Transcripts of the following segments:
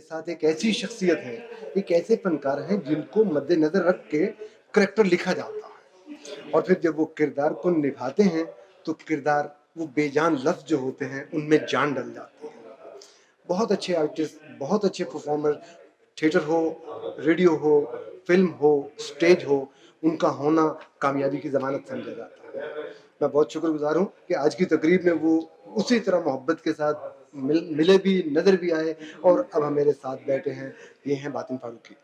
साथ एक ऐसी शख्सियत है, एक ऐसे फनकार हैं जिनको मद्देनजर रख के करैक्टर लिखा जाता है और फिर जब वो किरदार को निभाते हैं तो किरदार वो बेजान लफ्ज जो होते हैं उनमें जान डल जाती है। बहुत अच्छे आर्टिस्ट, बहुत अच्छे परफॉर्मर, थिएटर हो, रेडियो हो, फिल्म हो, स्टेज हो, उनका होना कामयाबी की ज़मानत समझा जाता है। मैं बहुत शुक्रगुज़ार हूँ कि आज की तकरीब में वो उसी तरह मोहब्बत के साथ मिले भी, नज़र भी आए और अब मेरे साथ बैठे हैं। ये हैं बातिन फारूकी।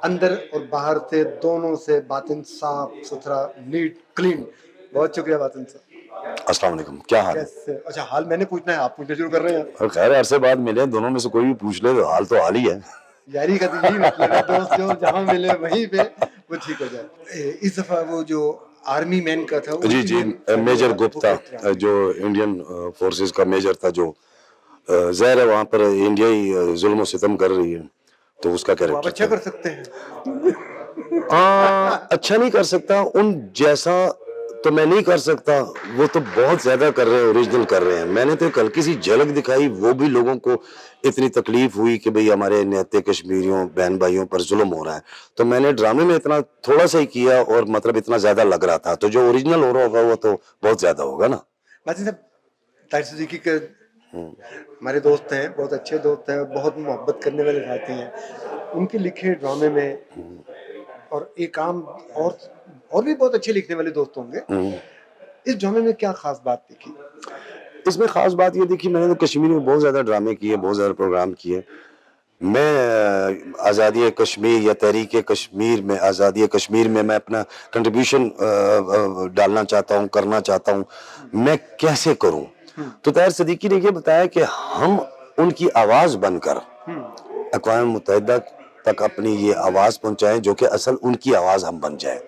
अंदर और बाहर से दोनों से बातिन साफ-सुथरा, नीट, क्लीन। बहुत शुक्रिया बातिन साहब। अस्सलाम वालेकुम, क्या हाल है? कैसे? अच्छा, हाल मैंने पूछना है, आप पूछना शुरू कर रहे हैं। और खैर अरसे बाद मिले, दोनों में से कोई भी पूछ ले तो हाल ही है। यारी का तो यही मतलब है, दोस्त जो जहाँ मिले वहीं पे वो ठीक हो जाए। इस दफा वो जो आर्मी मैन का था जी जी, मेजर गुप्ता जो इंडियन फोर्सेस का मेजर था, जो ज़ाहिर है वहाँ पर इंडिया ही जुल्म सितम कर रही है, तो उसका आप कैरेक्टर अच्छा था। कर सकते हैं। अच्छा नहीं कर सकता उन जैसा, तो मैं नहीं कर सकता, वो तो बहुत ज्यादा कर रहे हैं, ओरिजिनल कर रहे हैं। मैंने तो कल की सी झलक दिखाई, वो भी लोगों को इतनी तकलीफ हुई कि भाई हमारे निहत्ते कश्मीरियों बहन भाइयों पर जुल्म हो रहा है, तो मैंने ड्रामे में इतना थोड़ा सा ही किया और मतलब इतना ज्यादा लग रहा था, तो जो ओरिजिनल हो रहा होगा वो तो बहुत ज्यादा होगा ना। बाजी साहब, ताहिर सिद्दीकी के हमारे दोस्त हैं, बहुत अच्छे दोस्त हैं, बहुत मोहब्बत करने वाले साथी हैं। उनके लिखे ड्रामे में और एक आम और भी बहुत अच्छे लिखने वाले दोस्त होंगे। इस ड्रामे में क्या खास बात दिखी? इसमें खास बात ये देखी, मैंने तो कश्मीर में बहुत ज्यादा ड्रामे किए, बहुत ज्यादा प्रोग्राम किए। मैं आज़ादी कश्मीर या तहरीक कश्मीर में, आज़ादी कश्मीर में मैं अपना कंट्रीब्यूशन डालना चाहता हूँ, करना चाहता हूँ, मैं कैसे करूँ? तो ताहिर सिद्दीकी ने ये बताया कि हम उनकी आवाज़ बनकर अक़वाम मुत्तहिदा तक अपनी ये आवाज़ पहुँचाएं, जो कि असल उनकी आवाज़ हम बन जाए।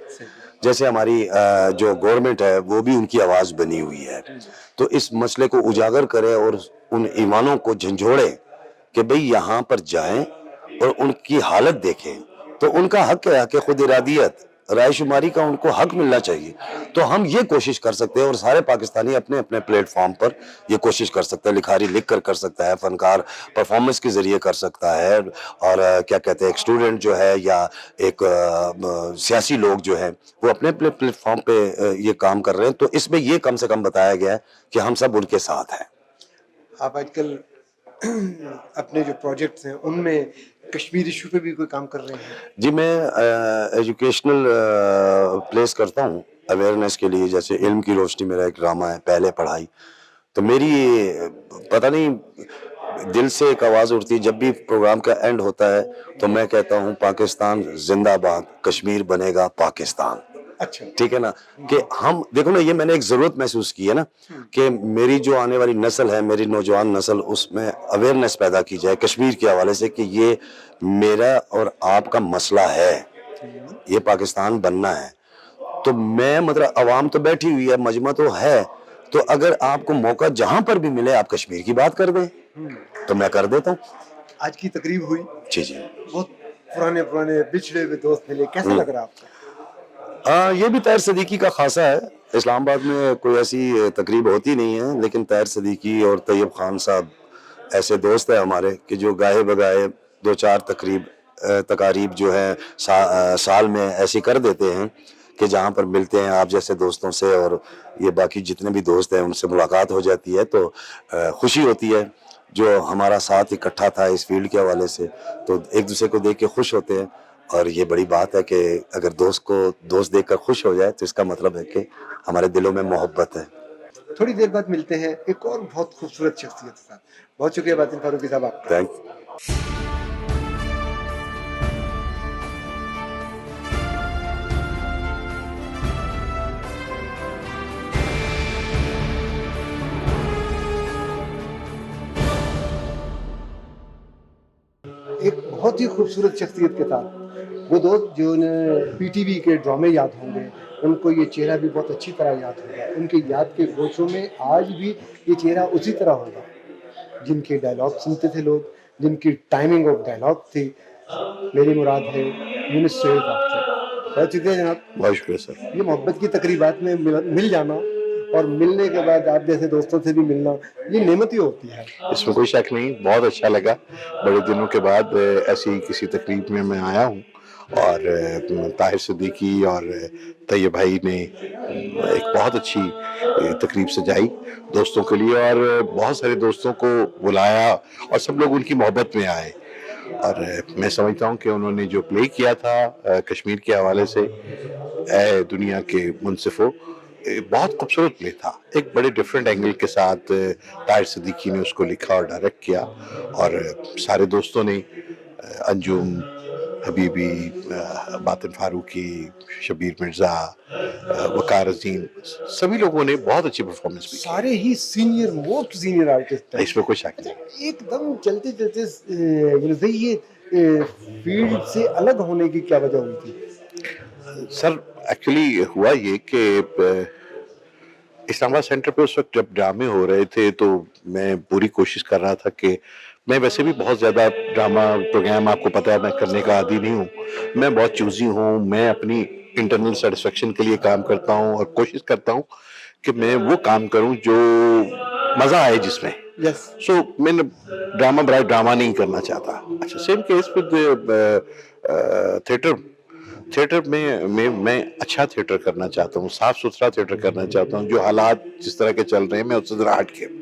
जैसे हमारी जो गवर्नमेंट है वो भी उनकी आवाज़ बनी हुई है, तो इस मसले को उजागर करें और उन ईमानों को झंझोड़े कि भाई यहाँ पर जाएं और उनकी हालत देखें, तो उनका हक है कि खुद इरादियत रायशुमारी का उनको हक मिलना चाहिए। तो हम ये कोशिश कर सकते हैं और सारे पाकिस्तानी अपने अपने प्लेटफॉर्म पर ये कोशिश कर सकते हैं, लिखारी लिख कर सकता है, फनकार परफॉर्मेंस के जरिए कर सकता है, और क्या कहते हैं, एक स्टूडेंट जो है या एक सियासी लोग जो है वो अपने अपने प्लेटफॉर्म पे ये काम कर रहे हैं। तो इसमें ये कम से कम बताया गया है कि हम सब उनके साथ हैं। आप आजकल अपने जो प्रोजेक्ट्स हैं उनमें कश्मीर इशू पे भी कोई काम कर रहे हैं? जी, मैं एजुकेशनल प्लेस करता हूँ अवेयरनेस के लिए, जैसे इल्म की रोशनी मेरा एक ड्रामा है, पहले पढ़ाई। तो मेरी पता नहीं दिल से एक आवाज़ उठती है जब भी प्रोग्राम का एंड होता है, तो मैं कहता हूँ पाकिस्तान जिंदाबाद, कश्मीर बनेगा पाकिस्तान। अच्छा, ठीक है ना, कि हम देखो ना, ये मैंने एक जरूरत महसूस की है ना कि मेरी जो आने वाली नस्ल है, मेरी नौजवान नस्ल, उसमें अवेयरनेस पैदा की जाए कश्मीर के हवाले से कि ये मेरा और आपका मसला है, ये पाकिस्तान बनना है। तो मैं मतलब अवाम तो बैठी हुई है, मजमा तो है, तो अगर आपको मौका जहां पर भी मिले आप कश्मीर की बात कर दें तो मैं कर देता हूँ। आज की तकरीब हुई, जी जी, बहुत पुराने पुराने बिछड़े हुए दोस्त मिले, कैसा लग रहा आपको? ये भी ताहिर सिद्दीकी का खासा है। इस्लामाबाद में कोई ऐसी तकरीब होती नहीं है, लेकिन ताहिर सिद्दीकी और तैयब खान साहब ऐसे दोस्त हैं हमारे कि जो गाए बगाए दो चार तकारीब जो है साल में ऐसी कर देते हैं कि जहाँ पर मिलते हैं आप जैसे दोस्तों से, और ये बाकी जितने भी दोस्त हैं उनसे मुलाकात हो जाती है, तो खुशी होती है। जो हमारा साथ इकट्ठा था इस फील्ड के हवाले से, तो एक दूसरे को देख के खुश होते हैं, और ये बड़ी बात है कि अगर दोस्त को दोस्त देखकर खुश हो जाए तो इसका मतलब है कि हमारे दिलों में मोहब्बत है। थोड़ी देर बाद मिलते हैं एक और बहुत खूबसूरत शख्सियत के साथ। बहुत शुक्रिया बातिन फारूकी साहब आपका। थैंक एक बहुत ही खूबसूरत शख्सियत के साथ वो दोस्त जिन्हें पीटीवी के ड्रामे याद होंगे, उनको ये चेहरा भी बहुत अच्छी तरह याद होगा। उनके याद के गोशों में आज भी ये चेहरा उसी तरह होगा। जिनके डायलॉग सुनते थे लोग, जिनकी टाइमिंग ऑफ डायलॉग थी, मेरी मुराद है यूनुस सोहेल साहब से। बहुत शुक्रिया जनाब। बहुत शुक्रिया सर। ये मोहब्बत की तकरीबात में मिल जाना और मिलने के बाद आप जैसे दोस्तों से भी मिलना, ये नेमत ही होती है। इसमें कोई शक नहीं, बहुत अच्छा लगा। बड़े दिनों के बाद ऐसी किसी तकरीब में मैं आया हूँ और ताहिर सिद्दीकी और तैयब भाई ने एक बहुत अच्छी तकरीब सजाई दोस्तों के लिए और बहुत सारे दोस्तों को बुलाया और सब लोग उनकी मोहब्बत में आए। और मैं समझता हूँ कि उन्होंने जो प्ले किया था कश्मीर के हवाले से, ए दुनिया के मुनसिफो, बहुत खूबसूरत प्ले था। एक बड़े डिफरेंट एंगल के साथ ताहिर सिद्दीकी ने उसको लिखा और डायरेक्ट किया और सारे दोस्तों ने, अंजुम, हबीबी, बातिन फारूकी, शबीर मिर्ज़ा, वकार अजीम, सभी लोगों ने बहुत अच्छी परफॉर्मेंस भी सारे ही सीनियर, मोस्ट सीनियर आर्टिस्ट की। हैं। इसमें कोई शक नहीं। एकदम चलते चलते ये फील्ड से अलग होने की क्या वजह हुई थी? सर एक्चुअली हुआ ये कि इस्लामाबाद सेंटर पे उस वक्त जब ड्रामे हो रहे थे तो मैं पूरी कोशिश कर रहा था कि मैं वैसे भी बहुत ज़्यादा ड्रामा प्रोग्राम, आपको पता है, मैं करने का आदी नहीं हूँ। मैं बहुत चूज़ी हूँ, मैं अपनी इंटरनल सेटिस्फेक्शन के लिए काम करता हूँ और कोशिश करता हूँ कि मैं वो काम करूँ जो मज़ा आए जिसमें। यस। सो मैंने ड्रामा बराए ड्रामा नहीं करना चाहता। अच्छा, same case with theatre. Theatre में मैं अच्छा थिएटर करना चाहता हूँ, साफ सुथरा थिएटर करना चाहता हूँ, जो हालात जिस तरह के चल रहे हैं मैं उससे जरा हट के।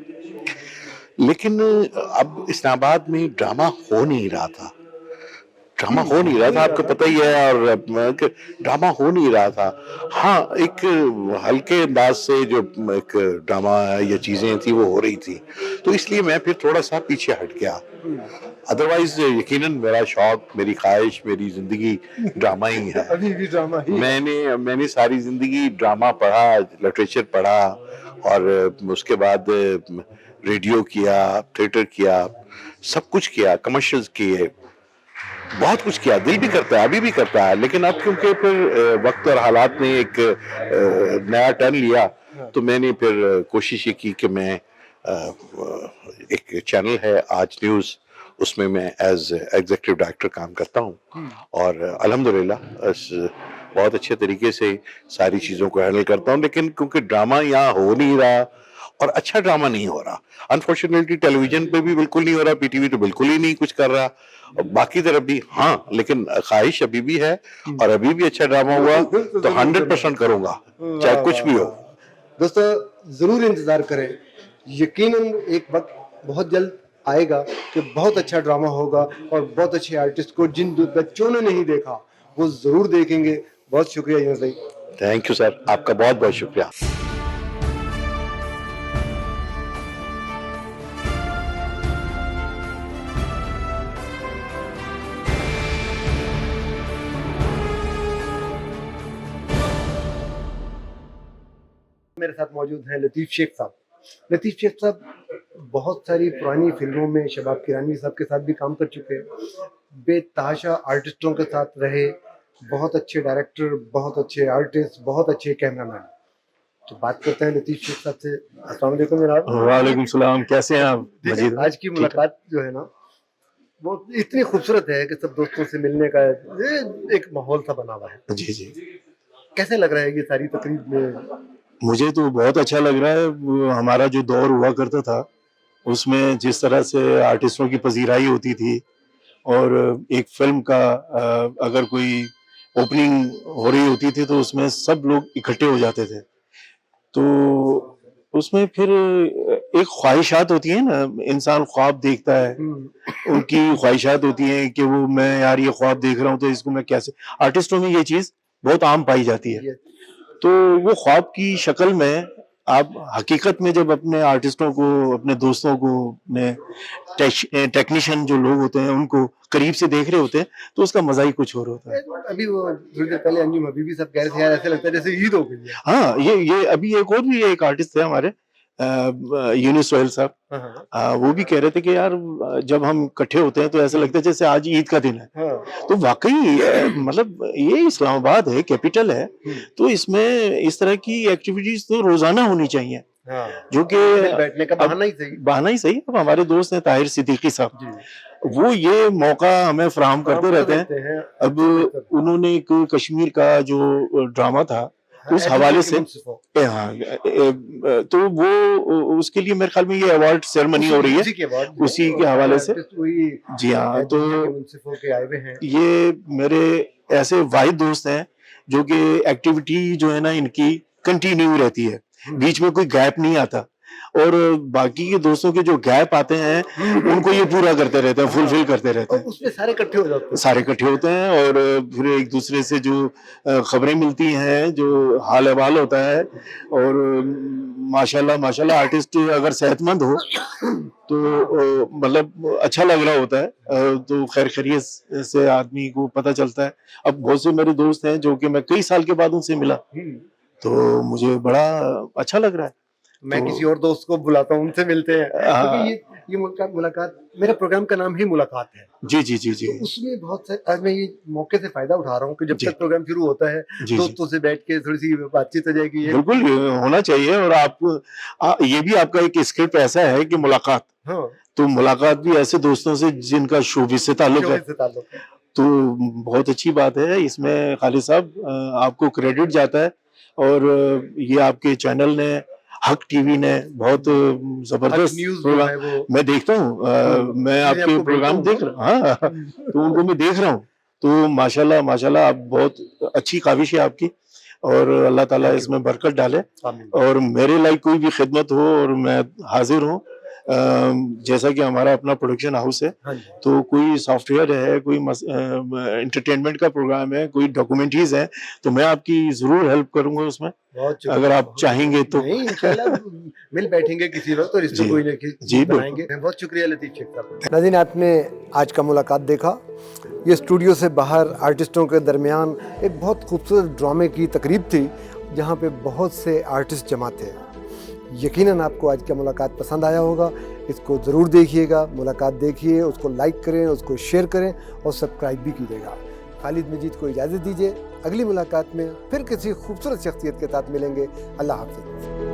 लेकिन अब इस्लामाबाद में ड्रामा हो नहीं रहा था, ड्रामा हो नहीं रहा था, आपको पता ही है, और ड्रामा हो नहीं रहा था। हाँ, एक हल्के अंदाज से जो एक ड्रामा या चीजें थी वो हो रही थी, तो इसलिए मैं फिर थोड़ा सा पीछे हट गया। अदरवाइज यकीनन मेरा शौक, मेरी ख्वाहिश, मेरी जिंदगी ड्रामा ही है। अभी भी ड्रामा ही। मैंने सारी जिंदगी ड्रामा पढ़ा, लिटरेचर पढ़ा और उसके बाद रेडियो किया, थिएटर किया, सब कुछ किया, कमर्शियल्स किए, बहुत कुछ किया। दिल भी करता है, अभी भी करता है, लेकिन अब क्योंकि फिर वक्त और हालात ने एक नया टर्न लिया तो मैंने फिर कोशिश ये की कि मैं एक चैनल है आज न्यूज़, उसमें मैं एज एग्जीक्यूटिव डायरेक्टर काम करता हूँ और अल्हम्दुलिल्लाह बहुत अच्छे तरीके से सारी चीज़ों को हैंडल करता हूँ। लेकिन क्योंकि ड्रामा यहाँ हो नहीं रहा और अच्छा ड्रामा नहीं हो रहा, अनफॉर्चुनेटली टेलीविजन पे भी बिल्कुल नहीं हो रहा, पीटीवी तो बिल्कुल ही नहीं कुछ कर रहा, और बाकी तरफ भी हाँ, लेकिन ख्वाहिश अभी भी है और अभी भी अच्छा ड्रामा हुआ तो 100% करूंगा, चाहे कुछ भी हो। दोस्तों जरूर इंतजार करें, यकीनन एक वक्त बहुत जल्द आएगा कि बहुत अच्छा ड्रामा होगा और बहुत अच्छे आर्टिस्ट को जिन बच्चों ने नहीं देखा वो जरूर देखेंगे। बहुत शुक्रिया यूनुस भाई। थैंक यू सर, आपका बहुत बहुत शुक्रिया। मेरे साथ मौजूद हैं लतीफ़ शेख साहब। लतीफ़ शेख साहब बहुत सारी पुरानी फिल्मों में शबाब किरानी साहब के साथ भी काम कर चुके हैं, बेतहाशा आर्टिस्टों के साथ रहे, बहुत अच्छे डायरेक्टर, बहुत अच्छे आर्टिस्ट, बहुत अच्छे कैमरामैन। तो बात करते हैं लतीफ़ शेख साहब से। अस्सलाम वालेकुम जनाब। वालेकुम सलाम, कैसे हैं आप? मजीद आज की मुलाकात जो है ना वो इतनी खूबसूरत है कि सब दोस्तों से मिलने का एक माहौल सा बना हुआ है। जी जी, कैसे लग रहा है ये सारी तकरीब में? मुझे तो बहुत अच्छा लग रहा है। वो हमारा जो दौर हुआ करता था उसमें जिस तरह से आर्टिस्टों की पजीराई होती थी और एक फिल्म का अगर कोई ओपनिंग हो रही होती थी तो उसमें सब लोग इकट्ठे हो जाते थे, तो उसमें फिर एक ख्वाहिशात होती है ना, इंसान ख्वाब देखता है, उनकी ख्वाहिशात होती हैं कि वो मैं यार ये ख्वाब देख रहा हूँ तो इसको मैं कैसे, आर्टिस्टों में ये चीज़ बहुत आम पाई जाती है। तो वो ख्वाब की शक्ल में आप हकीकत में जब अपने आर्टिस्टों को, अपने दोस्तों को, अपने टेक्नीशियन जो लोग होते हैं उनको करीब से देख रहे होते हैं तो उसका मजा ही कुछ और होता है। अभी वो थोड़ी देर पहले अंजुम हबीबी साहब कह रहे थे यार ऐसे लगता है जैसे ईद हो गई है। हाँ, ये अभी एक और भी एक आर्टिस्ट थे हमारे यूनुस सोहेल साहब, वो भी कह रहे थे कि यार जब हम इकट्ठे होते हैं तो ऐसा लगता है जैसे आज ईद का दिन है। तो वाकई मतलब ये इस्लामाबाद है, कैपिटल है, तो इसमें इस तरह की एक्टिविटीज तो रोजाना होनी चाहिए, जो कि बैठने का बहाना ही सही। अब हमारे दोस्त हैं ताहिर सिद्दीकी साहब, वो ये मौका हमें फराहम करते रहते हैं। अब उन्होंने एक कश्मीर का जो ड्रामा था उस हवाले से तो वो उसके लिए मेरे ख्याल में ये अवार्ड सेरेमनी हो रही है उसी के हवाले से। जी हाँ, तो मुंसिफों के आए हुए हैं। ये मेरे ऐसे वाहिद दोस्त हैं जो कि एक्टिविटी जो है ना इनकी कंटिन्यू रहती है, बीच में कोई गैप नहीं आता, और बाकी के दोस्तों के जो गैप आते हैं उनको ये पूरा करते रहते हैं, फुलफिल करते रहते हैं। उसमें सारे इकट्ठे हो जाते हैं, सारे इकट्ठे होते हैं और फिर एक दूसरे से जो खबरें मिलती हैं, जो हाल अहवाल होता है, और माशाल्लाह माशाल्लाह आर्टिस्ट अगर सेहतमंद हो तो मतलब अच्छा लग रहा होता है, तो खैर खैरियत से आदमी को पता चलता है। अब बहुत से मेरे दोस्त हैं जो कि मैं कई साल के बाद उनसे मिला, तो मुझे बड़ा अच्छा लग रहा है। मैं तो किसी और दोस्त को बुलाता हूँ, उनसे मिलते हैं, क्योंकि ये मुलाकात, मेरा प्रोग्राम का नाम ही मुलाकात है। जी जी जी जी। तो उसमें बहुत से, आज मैं ये मौके से फायदा उठा रहा हूँ कि जब जी। तक प्रोग्राम शुरू होता है दोस्तों से बैठ के थोड़ी सी बातचीत हो जाएगी। बिल्कुल होना चाहिए, और आप ये भी आपका एक स्क्रिप्ट ऐसा है कि मुलाकात, हाँ, तो मुलाकात भी ऐसे दोस्तों से जिनका शोबिस से ताल्लुक है, तो बहुत अच्छी बात है। इसमें खालिद साहब आपको क्रेडिट जाता है, और ये आपके चैनल ने, हक टीवी ने बहुत जबरदस्त प्रोग्राम मैं देखता हूँ, मैं आपके प्रोग्राम देख रहा हूँ, हाँ तो उनको मैं देख रहा हूँ, तो माशाल्लाह माशाल्लाह आप बहुत अच्छी काविश है आपकी, और अल्लाह ताला इसमें बरकत डाले, और मेरे लायक कोई भी खिदमत हो और मैं हाजिर हूँ। जैसा कि हमारा अपना प्रोडक्शन हाउस है, तो कोई सॉफ्टवेयर है, कोई एंटरटेनमेंट का प्रोग्राम है, कोई डॉक्यूमेंट्रीज है, तो मैं आपकी जरूर हेल्प करूंगा उसमें, अगर आप चाहेंगे तो। नहीं, इंशाल्लाह मिल बैठेंगे किसी वक्त और इसमें कोई ना कोई बनाएंगे। बहुत शुक्रिया लतीफ शेख साहब। नाज़रीन, आपने आज का मुलाकात देखा। ये स्टूडियो से बाहर आर्टिस्टों के दरमियान एक बहुत खूबसूरत ड्रामे की तकरीब थी, जहाँ पे बहुत से आर्टिस्ट जमा थे। यकीनन आपको आज का मुलाकात पसंद आया होगा। इसको ज़रूर देखिएगा, मुलाकात देखिए, उसको लाइक करें, उसको शेयर करें और सब्सक्राइब भी कीजिएगा। खालिद मजीद को इजाज़त दीजिए। अगली मुलाकात में फिर किसी खूबसूरत शख्सियत के साथ मिलेंगे। अल्लाह हाफ़िज़।